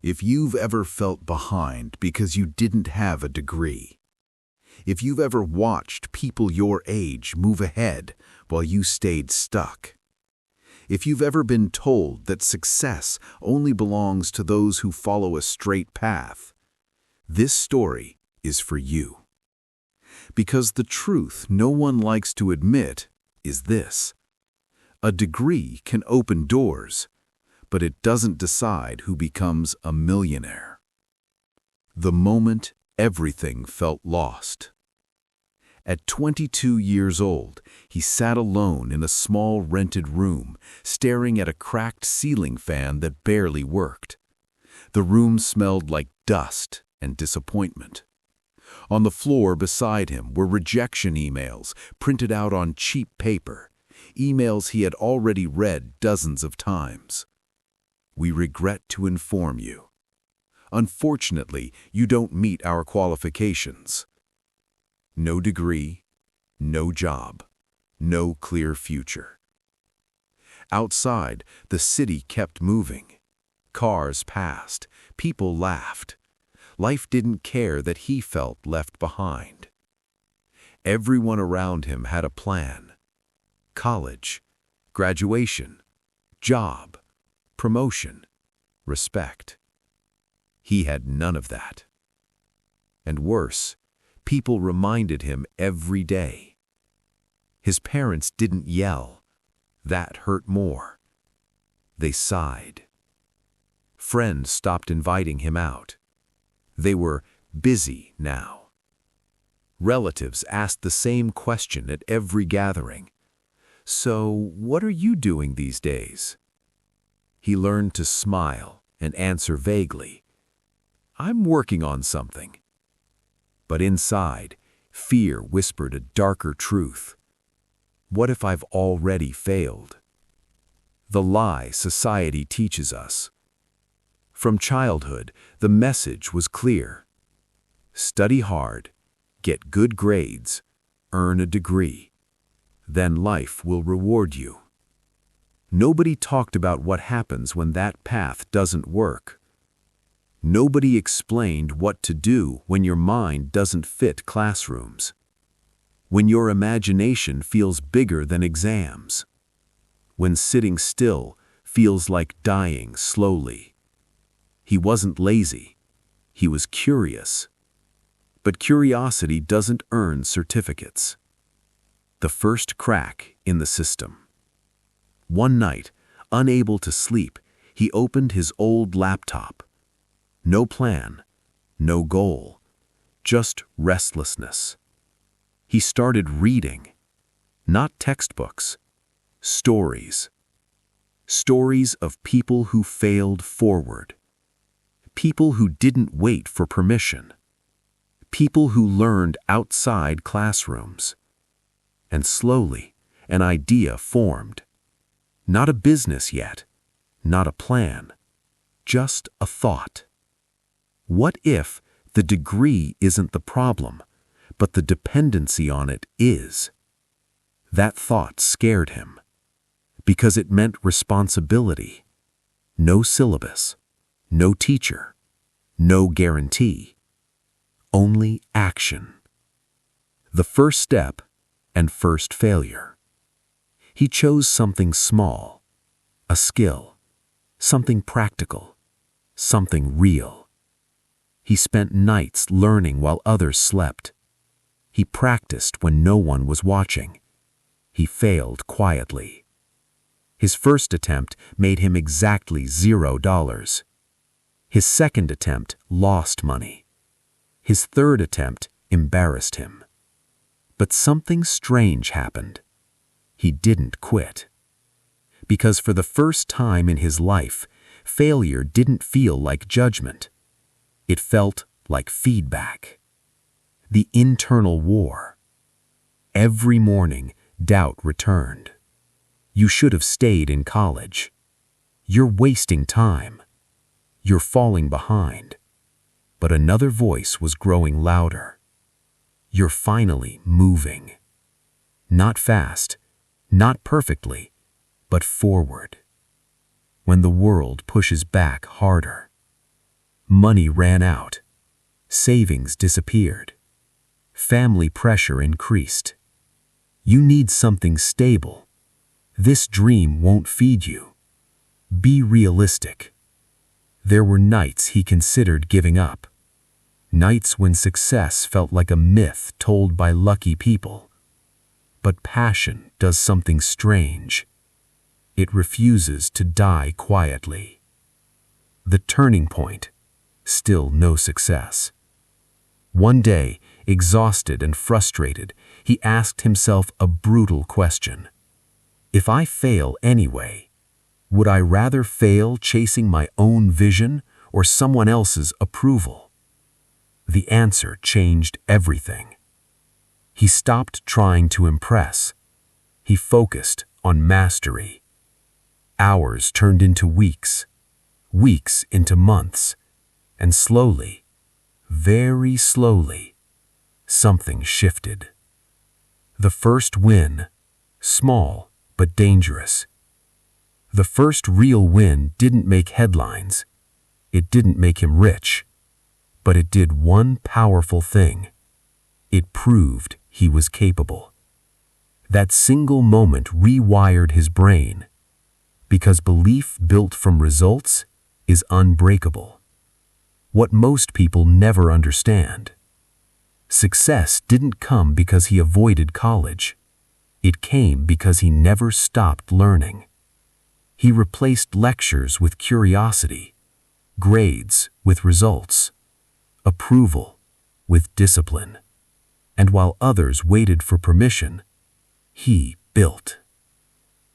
If you've ever felt behind because you didn't have a degree, if you've ever watched people your age move ahead while you stayed stuck, if you've ever been told that success only belongs to those who follow a straight path, this story is for you. Because the truth no one likes to admit is this: a degree can open doors, but it doesn't decide who becomes a millionaire. The moment everything felt lost. At 22 years old, he sat alone in a small rented room, staring at a cracked ceiling fan that barely worked. The room smelled like dust and disappointment. On the floor beside him were rejection emails printed out on cheap paper, emails he had already read dozens of times. We regret to inform you. Unfortunately, you don't meet our qualifications. No degree, no job, no clear future. Outside, the city kept moving. Cars passed, people laughed. Life didn't care that he felt left behind. Everyone around him had a plan. College, graduation, job, promotion, respect. He had none of that. And worse, people reminded him every day. His parents didn't yell. That hurt more. They sighed. Friends stopped inviting him out. They were busy now. Relatives asked the same question at every gathering. So, what are you doing these days? He learned to smile and answer vaguely, I'm working on something. But inside, fear whispered a darker truth. What if I've already failed? The lie society teaches us. From childhood, the message was clear. Study hard, get good grades, earn a degree. Then life will reward you. Nobody talked about what happens when that path doesn't work. Nobody explained what to do when your mind doesn't fit classrooms. When your imagination feels bigger than exams. When sitting still feels like dying slowly. He wasn't lazy. He was curious. But curiosity doesn't earn certificates. The first crack in the system. One night, unable to sleep, he opened his old laptop. No plan, no goal, just restlessness. He started reading, not textbooks, stories. Stories of people who failed forward. People who didn't wait for permission. People who learned outside classrooms. And slowly, an idea formed. Not a business yet, not a plan, just a thought. What if the degree isn't the problem, but the dependency on it is? That thought scared him, because it meant responsibility. No syllabus, no teacher, no guarantee, only action. The first step and first failure. He chose something small, a skill, something practical, something real. He spent nights learning while others slept. He practiced when no one was watching. He failed quietly. His first attempt made him exactly $0. His second attempt lost money. His third attempt embarrassed him. But something strange happened. He didn't quit. Because for the first time in his life, failure didn't feel like judgment. It felt like feedback. The internal war. Every morning, doubt returned. You should have stayed in college. You're wasting time. You're falling behind. But another voice was growing louder. You're finally moving. Not fast, not perfectly, but forward. When the world pushes back harder. Money ran out. Savings disappeared. Family pressure increased. You need something stable. This dream won't feed you. Be realistic. There were nights he considered giving up. Nights when success felt like a myth told by lucky people. But passion does something strange. It refuses to die quietly. The turning point, still no success. One day, exhausted and frustrated, he asked himself a brutal question. If I fail anyway, would I rather fail chasing my own vision or someone else's approval? The answer changed everything. He stopped trying to impress. He focused on mastery. Hours turned into weeks, weeks into months, and slowly, very slowly, something shifted. The first win, small but dangerous. The first real win didn't make headlines. It didn't make him rich. But it did one powerful thing. It proved he was capable. That single moment rewired his brain, because belief built from results is unbreakable. What most people never understand. Success didn't come because he avoided college. It came because he never stopped learning. He replaced lectures with curiosity, grades with results, approval with discipline. And while others waited for permission, he built.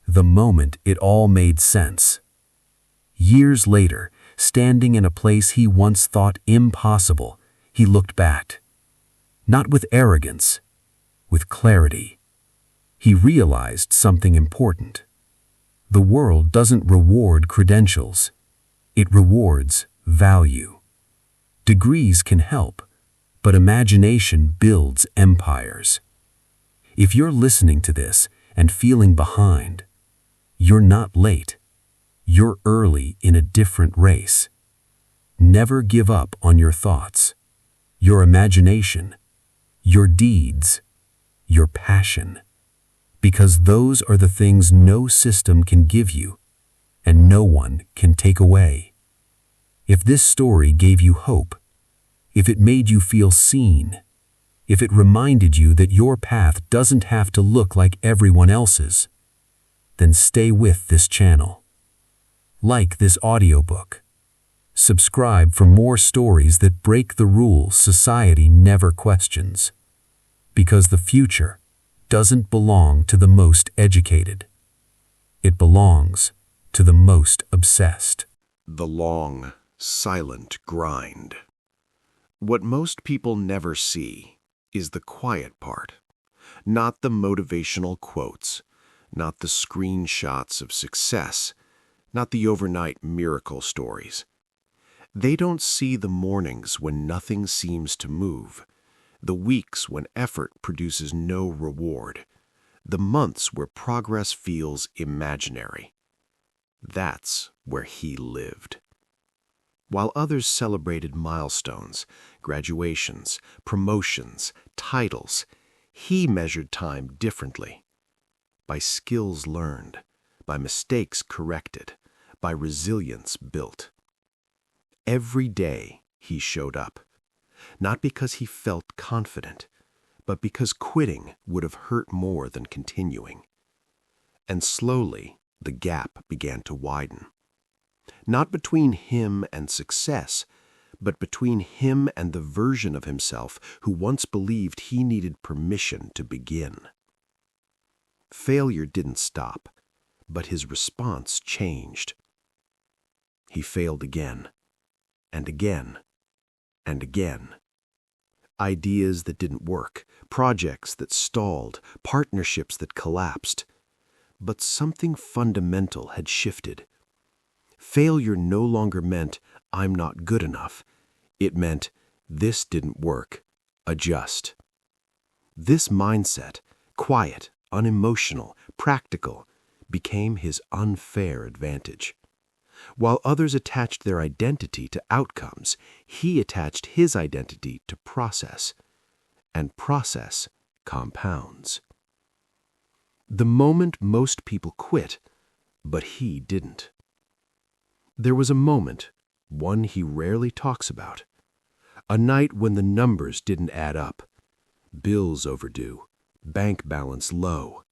The moment it all made sense. Years later, standing in a place he once thought impossible, he looked back. Not with arrogance, with clarity. He realized something important. The world doesn't reward credentials. It rewards value. Degrees can help, but imagination builds empires. If you're listening to this and feeling behind, you're not late. You're early in a different race. Never give up on your thoughts, your imagination, your deeds, your passion, because those are the things no system can give you and no one can take away. If this story gave you hope, if it made you feel seen, if it reminded you that your path doesn't have to look like everyone else's, then stay with this channel. Like this audiobook. Subscribe for more stories that break the rules society never questions. Because the future doesn't belong to the most educated. It belongs to the most obsessed. The long, silent grind. What most people never see is the quiet part. Not the motivational quotes, not the screenshots of success, not the overnight miracle stories. They don't see the mornings when nothing seems to move, the weeks when effort produces no reward, the months where progress feels imaginary. That's where he lived. While others celebrated milestones, graduations, promotions, titles, he measured time differently. By skills learned, by mistakes corrected, by resilience built. Every day he showed up, not because he felt confident, but because quitting would have hurt more than continuing. And slowly, the gap began to widen. Not between him and success, but between him and the version of himself who once believed he needed permission to begin. Failure didn't stop, but his response changed. He failed again, and again, and again. Ideas that didn't work, projects that stalled, partnerships that collapsed. But something fundamental had shifted. Failure no longer meant, I'm not good enough. It meant, this didn't work. Adjust. This mindset, quiet, unemotional, practical, became his unfair advantage. While others attached their identity to outcomes, he attached his identity to process, and process compounds. The moment most people quit, but he didn't. There was a moment, one he rarely talks about, a night when the numbers didn't add up, bills overdue, bank balance low,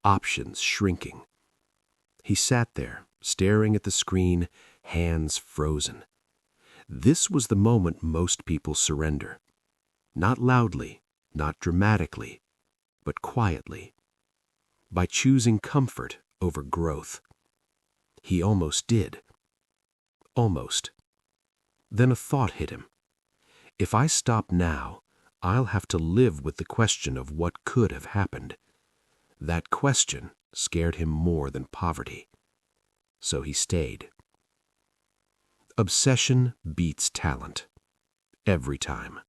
options shrinking. He sat there, staring at the screen, hands frozen. This was the moment most people surrender. Not loudly, not dramatically, but quietly. By choosing comfort over growth. He almost did. Almost. Then a thought hit him. If I stop now, I'll have to live with the question of what could have happened. That question scared him more than poverty. So he stayed. Obsession beats talent. Every time.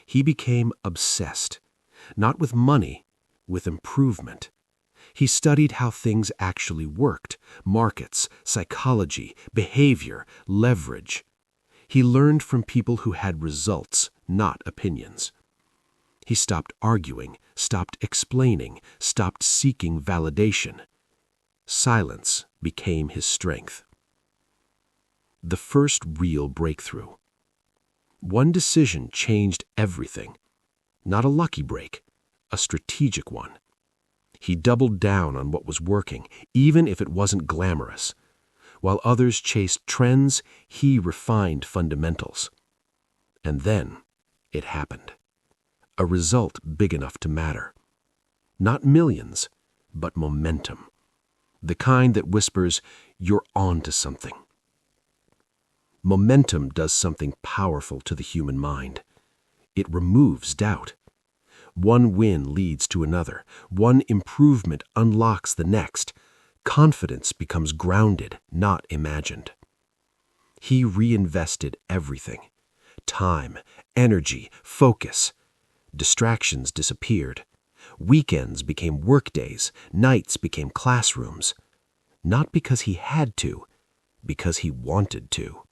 He became obsessed, not with money, with improvement. He studied how things actually worked, markets, psychology, behavior, leverage. He learned from people who had results, not opinions. He stopped arguing, stopped explaining, stopped seeking validation. Silence became his strength. The first real breakthrough. One decision changed everything. Not a lucky break, a strategic one. He doubled down on what was working, even if it wasn't glamorous. While others chased trends, he refined fundamentals. And then it happened. A result big enough to matter. Not millions, but momentum. The kind that whispers, "You're on to something." Momentum does something powerful to the human mind. It removes doubt. One win leads to another. One improvement unlocks the next. Confidence becomes grounded, not imagined. He reinvested everything. Time, energy, focus. Distractions disappeared. Weekends became workdays. Nights became classrooms. Not because he had to, because he wanted to.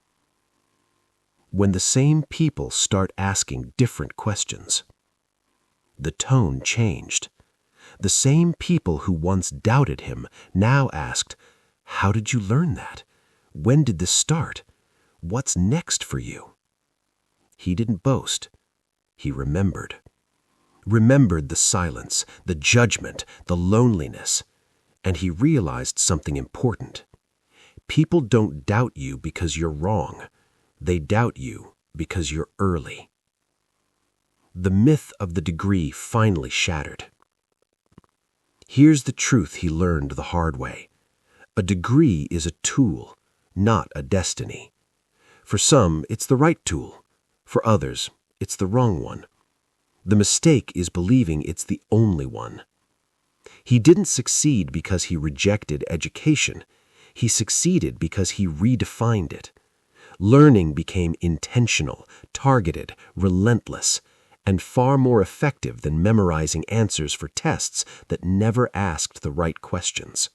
When the same people start asking different questions, the tone changed. The same people who once doubted him now asked, "How did you learn that? When did this start? What's next for you?" He didn't boast. He remembered. Remembered the silence, the judgment, the loneliness. And he realized something important. People don't doubt you because you're wrong. They doubt you because you're early. The myth of the degree finally shattered. Here's the truth he learned the hard way. A degree is a tool, not a destiny. For some, it's the right tool. For others, it's the wrong one. The mistake is believing it's the only one. He didn't succeed because he rejected education. He succeeded because he redefined it. Learning became intentional, targeted, relentless, and far more effective than memorizing answers for tests that never asked the right questions.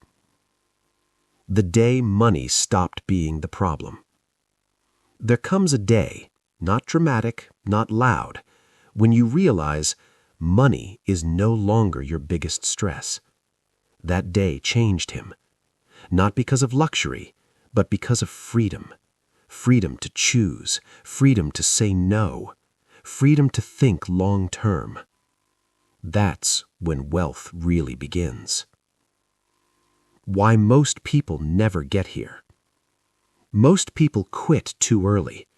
The day money stopped being the problem. There comes a day, not dramatic, not loud, when you realize money is no longer your biggest stress. That day changed him, not because of luxury, but because of freedom. Freedom to choose, freedom to say no, freedom to think long-term. That's when wealth really begins. Why most people never get here. Most people quit too early.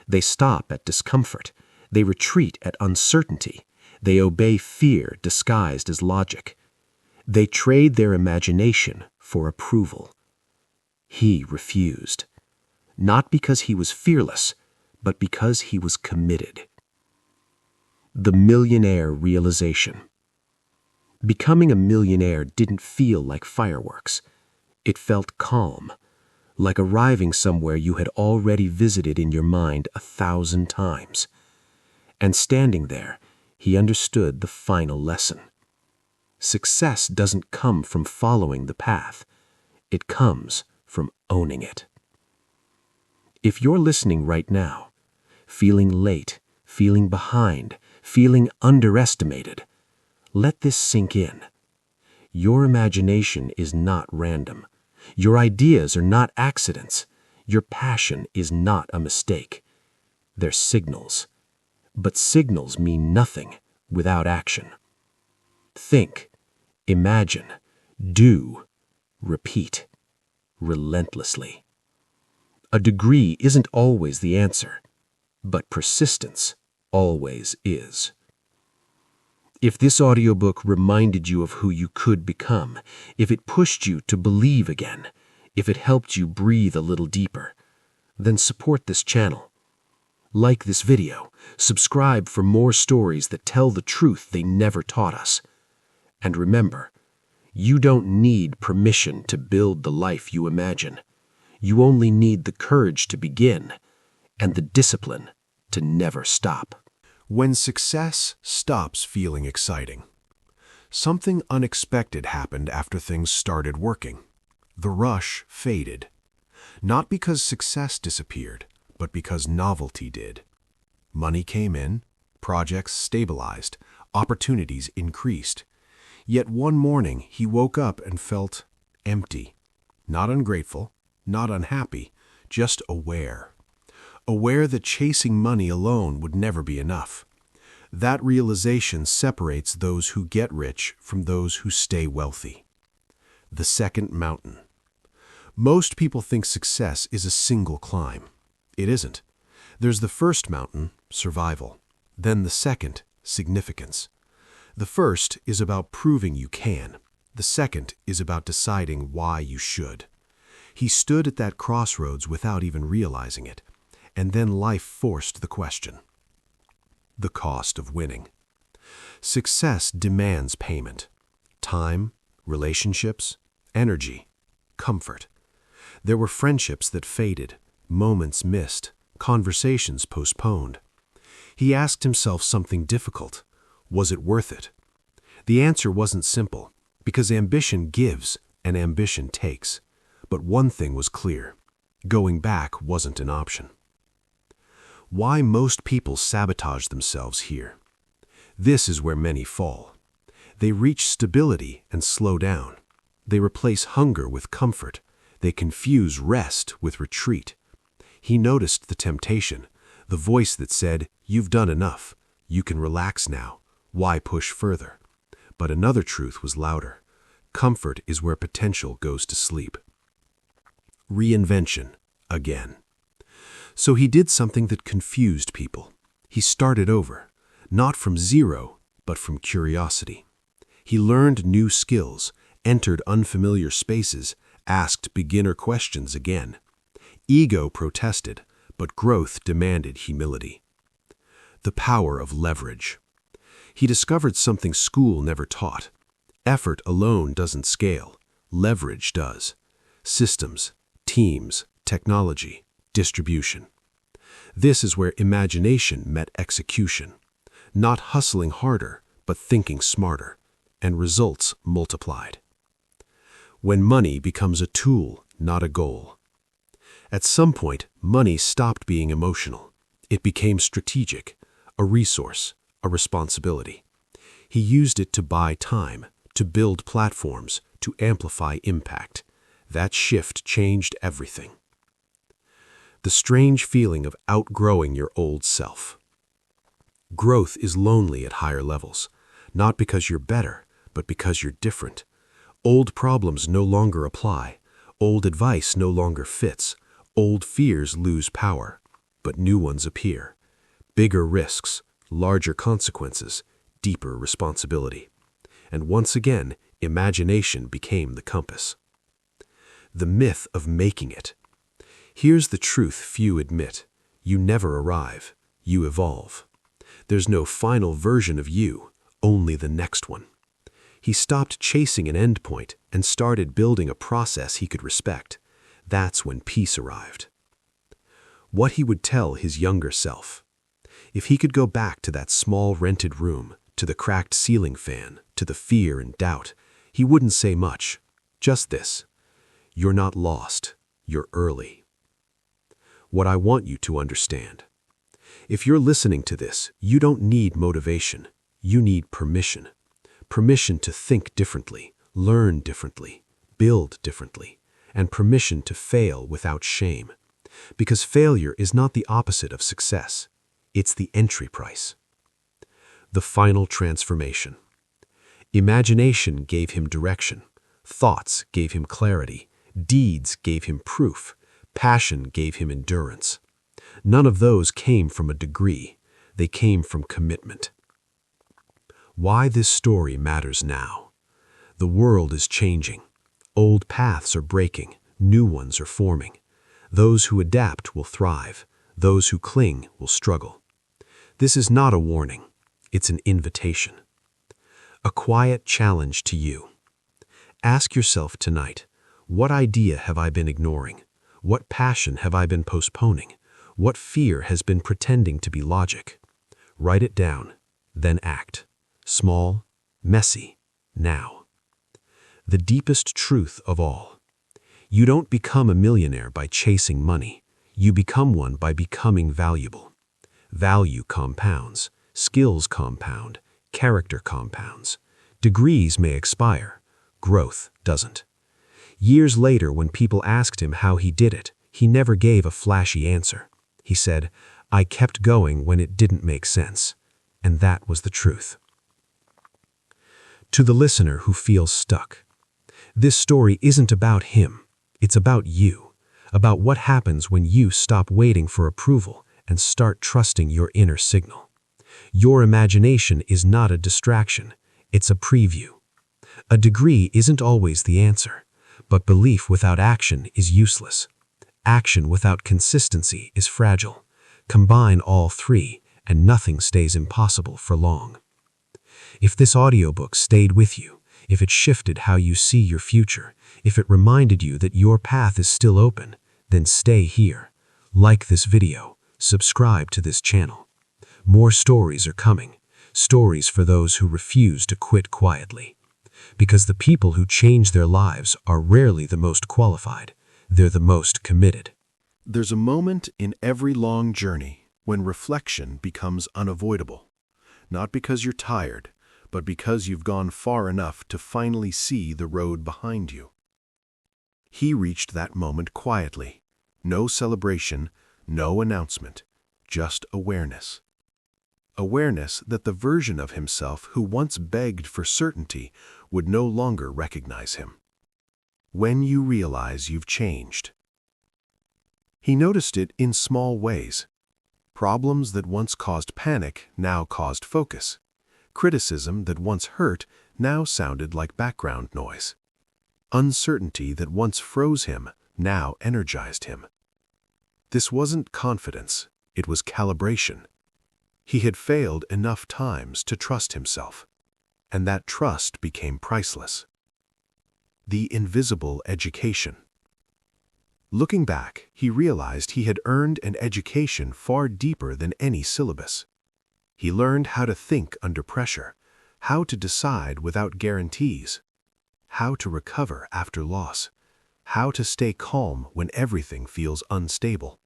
They stop at discomfort. They retreat at uncertainty. They obey fear disguised as logic. They trade their imagination for approval. He refused. Not because he was fearless, but because he was committed. The millionaire realization. Becoming a millionaire didn't feel like fireworks. It felt calm, like arriving somewhere you had already visited in your mind 1,000 times. And standing there, he understood the final lesson. Success doesn't come from following the path. It comes from owning it. If you're listening right now, feeling late, feeling behind, feeling underestimated, let this sink in. Your imagination is not random. Your ideas are not accidents. Your passion is not a mistake. They're signals. But signals mean nothing without action. Think, imagine, do, repeat, relentlessly. A degree isn't always the answer, but persistence always is. If this audiobook reminded you of who you could become, if it pushed you to believe again, if it helped you breathe a little deeper, then support this channel. Like this video, subscribe for more stories that tell the truth they never taught us. And remember, you don't need permission to build the life you imagine. You only need the courage to begin and the discipline to never stop. When success stops feeling exciting. Something unexpected happened after things started working. The rush faded. Not because success disappeared, but because novelty did. Money came in, projects stabilized, opportunities increased. Yet one morning he woke up and felt empty. Not ungrateful, not unhappy, just aware. Aware that chasing money alone would never be enough. That realization separates those who get rich from those who stay wealthy. The second mountain. Most people think success is a single climb. It isn't. There's the first mountain, survival. Then the second, significance. The first is about proving you can. The second is about deciding why you should. He stood at that crossroads without even realizing it. And then life forced the question. The cost of winning. Success demands payment. Time, relationships, energy, comfort. There were friendships that faded, moments missed, conversations postponed. He asked himself something difficult. Was it worth it? The answer wasn't simple, because ambition gives and ambition takes. But one thing was clear. Going back wasn't an option. Why most people sabotage themselves here. This is where many fall. They reach stability and slow down. They replace hunger with comfort. They confuse rest with retreat. He noticed the temptation, the voice that said, "You've done enough. You can relax now. Why push further?" But another truth was louder. Comfort is where potential goes to sleep. Reinvention, again. So he did something that confused people. He started over, not from zero, but from curiosity. He learned new skills, entered unfamiliar spaces, asked beginner questions again. Ego protested, but growth demanded humility. The power of leverage. He discovered something school never taught. Effort alone doesn't scale. Leverage does. Systems, teams, technology, distribution. This is where imagination met execution. Not hustling harder, but thinking smarter, and results multiplied. When money becomes a tool, not a goal. At some point, money stopped being emotional. It became strategic, a resource, a responsibility. He used it to buy time, to build platforms, to amplify impact. That shift changed everything. The strange feeling of outgrowing your old self. Growth is lonely at higher levels, not because you're better, but because you're different. Old problems no longer apply. Old advice no longer fits. Old fears lose power, but new ones appear. Bigger risks, larger consequences, deeper responsibility. And once again, imagination became the compass. The myth of making it. Here's the truth few admit. You never arrive. You evolve. There's no final version of you, only the next one. He stopped chasing an endpoint and started building a process he could respect. That's when peace arrived. What he would tell his younger self. If he could go back to that small rented room, to the cracked ceiling fan, to the fear and doubt, he wouldn't say much. Just this. You're not lost. You're early. what I want you to understand. If you're listening to this, you don't need motivation. You need permission. Permission to think differently, learn differently, build differently, and permission to fail without shame. Because failure is not the opposite of success. It's the entry price. The final transformation. Imagination gave him direction. Thoughts gave him clarity. Deeds gave him proof. Passion gave him endurance. None of those came from a degree. They came from commitment. Why this story matters now. The world is changing. Old paths are breaking. New ones are forming. Those who adapt will thrive. Those who cling will struggle. This is not a warning. It's an invitation. A quiet challenge to you. Ask yourself tonight, what idea have I been ignoring? What passion have I been postponing? What fear has been pretending to be logic? Write it down, then act. Small, messy, now. The deepest truth of all. You don't become a millionaire by chasing money. You become one by becoming valuable. Value compounds, skills compound, character compounds. Degrees may expire, growth doesn't. Years later, when people asked him how he did it, he never gave a flashy answer. He said, "I kept going when it didn't make sense." And that was the truth. To the listener who feels stuck, this story isn't about him. It's about you, about what happens when you stop waiting for approval and start trusting your inner signal. Your imagination is not a distraction. It's a preview. A degree isn't always the answer, but belief without action is useless. Action without consistency is fragile. Combine all three, and nothing stays impossible for long. If this audiobook stayed with you, if it shifted how you see your future, if it reminded you that your path is still open, then stay here. Like this video, subscribe to this channel. More stories are coming, stories for those who refuse to quit quietly. Because the people who change their lives are rarely the most qualified, they're the most committed. There's a moment in every long journey when reflection becomes unavoidable. Not because you're tired, but because you've gone far enough to finally see the road behind you. He reached that moment quietly. No celebration, no announcement, just awareness. Awareness that the version of himself who once begged for certainty would no longer recognize him. When you realize you've changed. He noticed it in small ways. Problems that once caused panic now caused focus. Criticism that once hurt now sounded like background noise. Uncertainty that once froze him now energized him. This wasn't confidence, it was calibration. He had failed enough times to trust himself, and that trust became priceless. The invisible education. Looking back, he realized he had earned an education far deeper than any syllabus. He learned how to think under pressure, how to decide without guarantees, how to recover after loss, how to stay calm when everything feels unstable.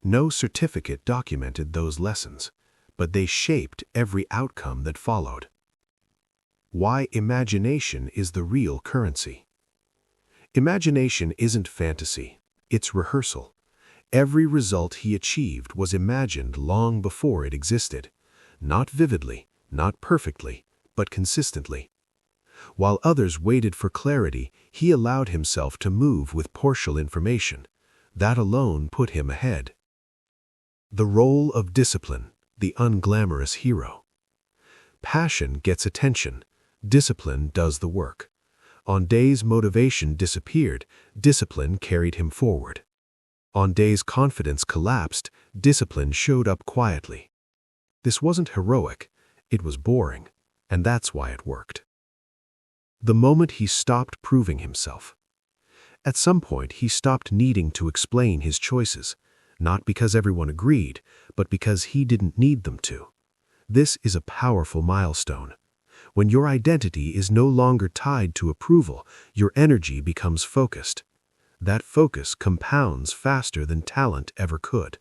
No certificate documented those lessons, but they shaped every outcome that followed. Why imagination is the real currency. Imagination isn't fantasy, it's rehearsal. Every result he achieved was imagined long before it existed, not vividly, not perfectly, but consistently. While others waited for clarity, he allowed himself to move with partial information. That alone put him ahead. The role of discipline, the unglamorous hero. Passion gets attention, discipline does the work. On days motivation disappeared, discipline carried him forward. On days confidence collapsed, discipline showed up quietly. This wasn't heroic, it was boring, and that's why it worked. The moment he stopped proving himself. At some point, he stopped needing to explain his choices, not because everyone agreed, but because he didn't need them to. This is a powerful milestone. When your identity is no longer tied to approval, your energy becomes focused. That focus compounds faster than talent ever could.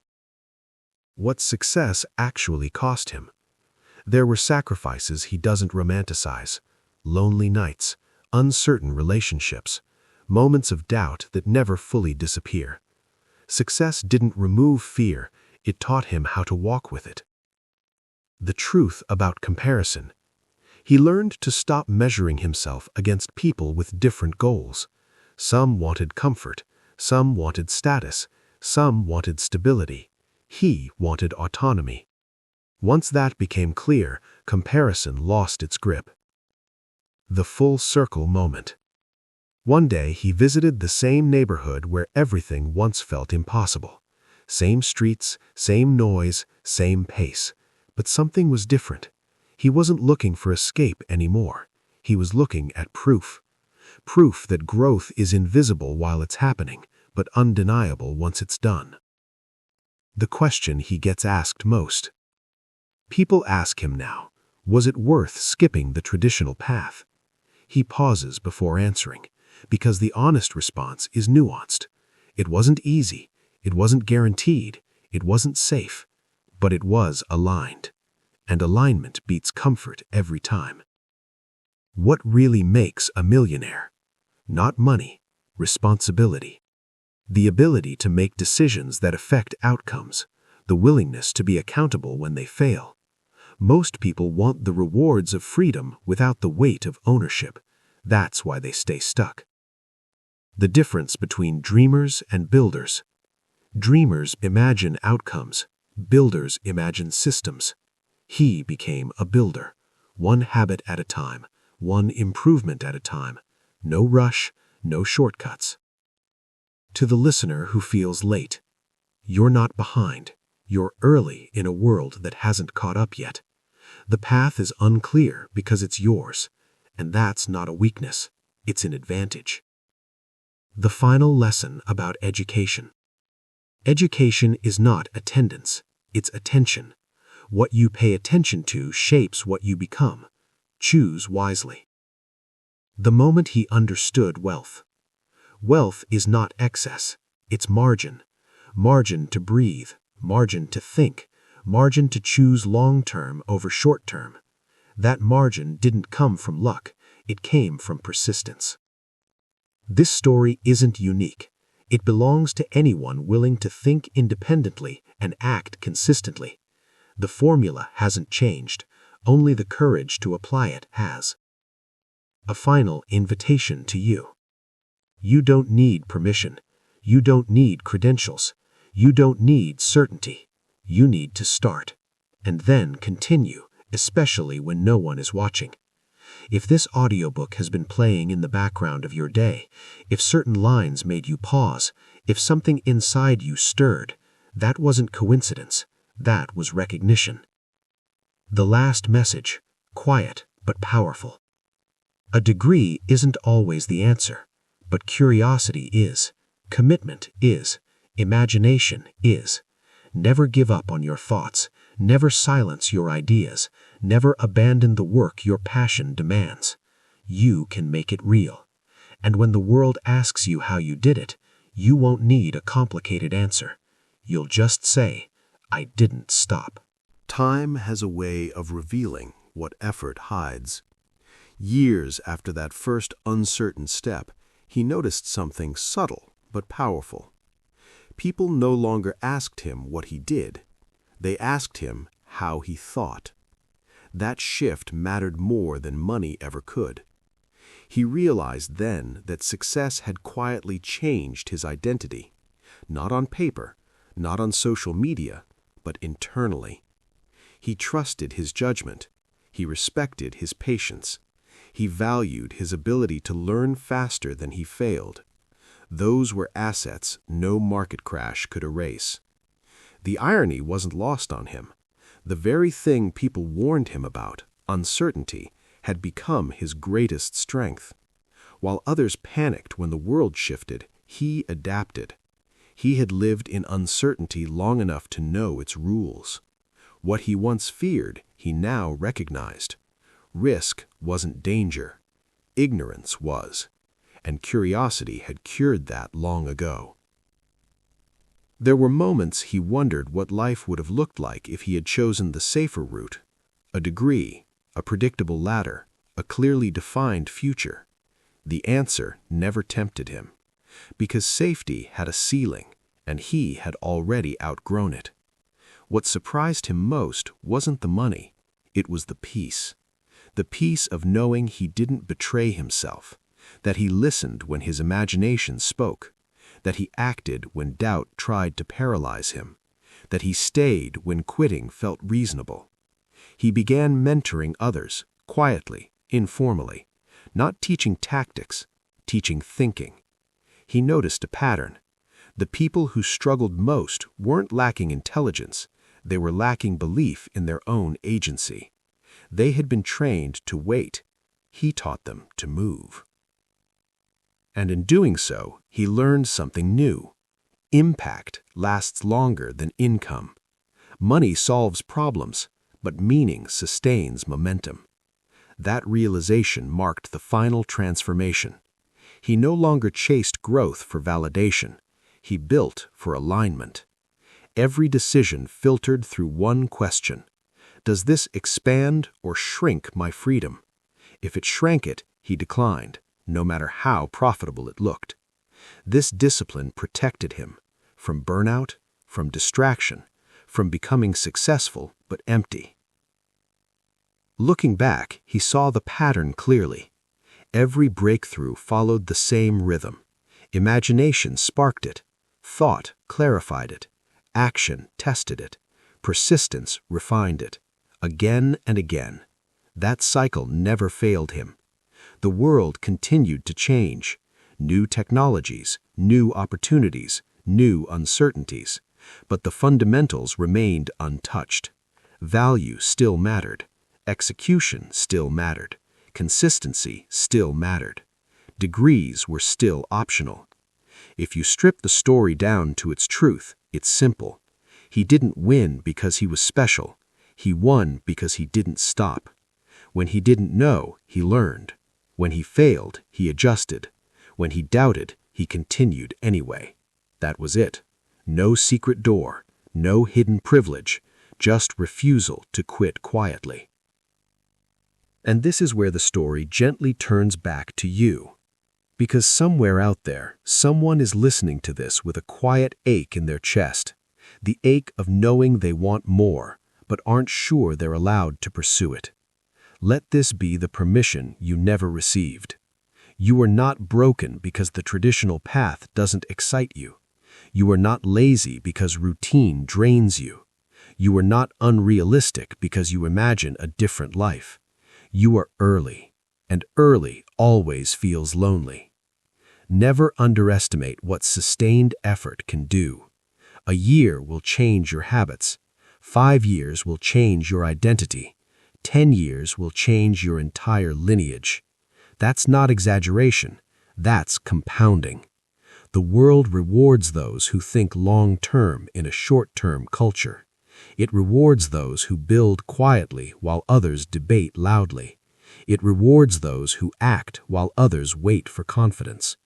What success actually cost him? There were sacrifices he doesn't romanticize, lonely nights, uncertain relationships, moments of doubt that never fully disappear. Success didn't remove fear, it taught him how to walk with it. The truth about comparison. He learned to stop measuring himself against people with different goals. Some wanted comfort, some wanted status, some wanted stability. He wanted autonomy. Once that became clear, comparison lost its grip. The full circle moment. One day he visited the same neighborhood where everything once felt impossible. Same streets, same noise, same pace. But something was different. He wasn't looking for escape anymore. He was looking at proof. Proof that growth is invisible while it's happening, but undeniable once it's done. The question he gets asked most. People ask him now, was it worth skipping the traditional path? He pauses before answering, because the honest response is nuanced. It wasn't easy, it wasn't guaranteed, it wasn't safe, but it was aligned. And alignment beats comfort every time. What really makes a millionaire? Not money, responsibility. The ability to make decisions that affect outcomes, the willingness to be accountable when they fail. Most people want the rewards of freedom without the weight of ownership. That's why they stay stuck. The difference between dreamers and builders. Dreamers imagine outcomes, builders imagine systems. He became a builder, one habit at a time, one improvement at a time. No rush, no shortcuts. To the listener who feels late, you're not behind. You're early in a world that hasn't caught up yet. The path is unclear because it's yours, and that's not a weakness, it's an advantage. The final lesson about education. Education is not attendance, it's attention. What you pay attention to shapes what you become. Choose wisely. The moment he understood wealth. Wealth is not excess, it's margin. Margin to breathe, margin to think, margin to choose long-term over short-term. That margin didn't come from luck, it came from persistence. This story isn't unique. It belongs to anyone willing to think independently and act consistently. The formula hasn't changed, only the courage to apply it has. A final invitation to you. You don't need permission. You don't need credentials. You don't need certainty. You need to start, and then continue, especially when no one is watching. If this audiobook has been playing in the background of your day, if certain lines made you pause, if something inside you stirred, that wasn't coincidence, that was recognition. The last message, quiet but powerful. A degree isn't always the answer, but curiosity is, commitment is, imagination is. Never give up on your thoughts, never silence your ideas, never abandon the work your passion demands. You can make it real. And when the world asks you how you did it, you won't need a complicated answer. You'll just say, I didn't stop. Time has a way of revealing what effort hides. Years after that first uncertain step, he noticed something subtle but powerful. People no longer asked him what he did. They asked him how he thought. That shift mattered more than money ever could. He realized then that success had quietly changed his identity, not on paper, not on social media, but internally. He trusted his judgment. He respected his patience. He valued his ability to learn faster than he failed. Those were assets no market crash could erase. The irony wasn't lost on him. The very thing people warned him about, uncertainty, had become his greatest strength. While others panicked when the world shifted, he adapted. He had lived in uncertainty long enough to know its rules. What he once feared, he now recognized. Risk wasn't danger. Ignorance was. and curiosity had cured that long ago. There were moments he wondered what life would have looked like if he had chosen the safer route, a degree, a predictable ladder, a clearly defined future. The answer never tempted him, because safety had a ceiling, and he had already outgrown it. What surprised him most wasn't the money, it was the peace. The peace of knowing he didn't betray himself, that he listened when his imagination spoke, that he acted when doubt tried to paralyze him, that he stayed when quitting felt reasonable. He began mentoring others, quietly, informally, not teaching tactics, teaching thinking. He noticed a pattern. The people who struggled most weren't lacking intelligence, they were lacking belief in their own agency. They had been trained to wait. He taught them to move. And in doing so, he learned something new. Impact lasts longer than income. Money solves problems, but meaning sustains momentum. That realization marked the final transformation. He no longer chased growth for validation. He built for alignment. Every decision filtered through one question. Does this expand or shrink my freedom? If it shrank it, he declined, no matter how profitable it looked. This discipline protected him from burnout, from distraction, from becoming successful but empty. Looking back, he saw the pattern clearly. Every breakthrough followed the same rhythm. Imagination sparked it, thought clarified it, action tested it, persistence refined it. Again and again. That cycle never failed him. The world continued to change. New technologies, new opportunities, new uncertainties. But the fundamentals remained untouched. Value still mattered. Execution still mattered. Consistency still mattered. Degrees were still optional. If you strip the story down to its truth, it's simple. He didn't win because he was special. He won because he didn't stop. When he didn't know, he learned. When he failed, he adjusted. When he doubted, he continued anyway. That was it. No secret door, no hidden privilege, just refusal to quit quietly. And this is where the story gently turns back to you. Because somewhere out there, someone is listening to this with a quiet ache in their chest. The ache of knowing they want more, but aren't sure they're allowed to pursue it. Let this be the permission you never received. You are not broken because the traditional path doesn't excite you. You are not lazy because routine drains you. You are not unrealistic because you imagine a different life. You are early, and early always feels lonely. Never underestimate what sustained effort can do. A year will change your habits. 5 years will change your identity. 10 years will change your entire lineage. That's not exaggeration. That's compounding. The world rewards those who think long-term in a short-term culture. It rewards those who build quietly while others debate loudly. It rewards those who act while others wait for confidence.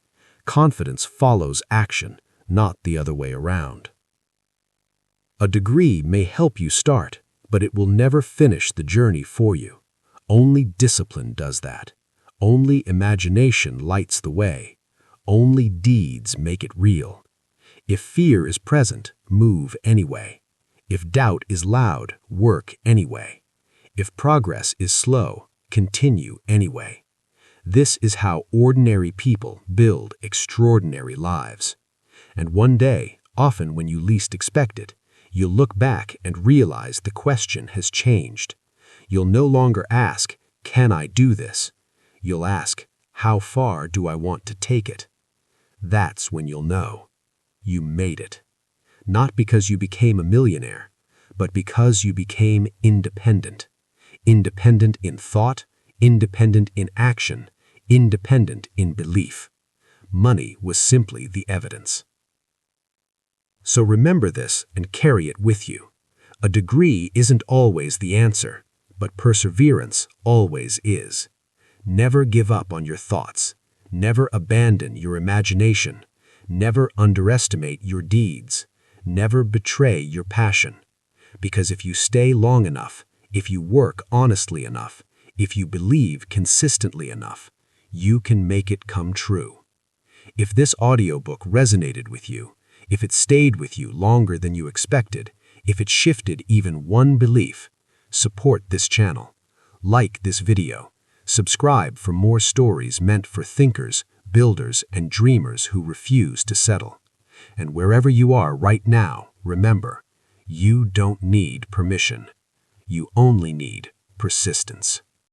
Confidence follows action, not the other way around. A degree may help you start, but it will never finish the journey for you. Only discipline does that. Only imagination lights the way. Only deeds make it real. If fear is present, move anyway. If doubt is loud, work anyway. If progress is slow, continue anyway. This is how ordinary people build extraordinary lives. And one day, often when you least expect it, you'll look back and realize the question has changed. You'll no longer ask, "Can I do this?" You'll ask, "How far do I want to take it?" That's when you'll know. You made it. Not because you became a millionaire, but because you became independent. Independent in thought, independent in action, independent in belief. Money was simply the evidence. So remember this and carry it with you. A degree isn't always the answer, but perseverance always is. Never give up on your thoughts. Never abandon your imagination. Never underestimate your deeds. Never betray your passion. Because if you stay long enough, if you work honestly enough, if you believe consistently enough, you can make it come true. If this audiobook resonated with you, if it stayed with you longer than you expected, if it shifted even one belief, support this channel. Like this video. Subscribe for more stories meant for thinkers, builders, and dreamers who refuse to settle. And wherever you are right now, remember, you don't need permission. You only need persistence.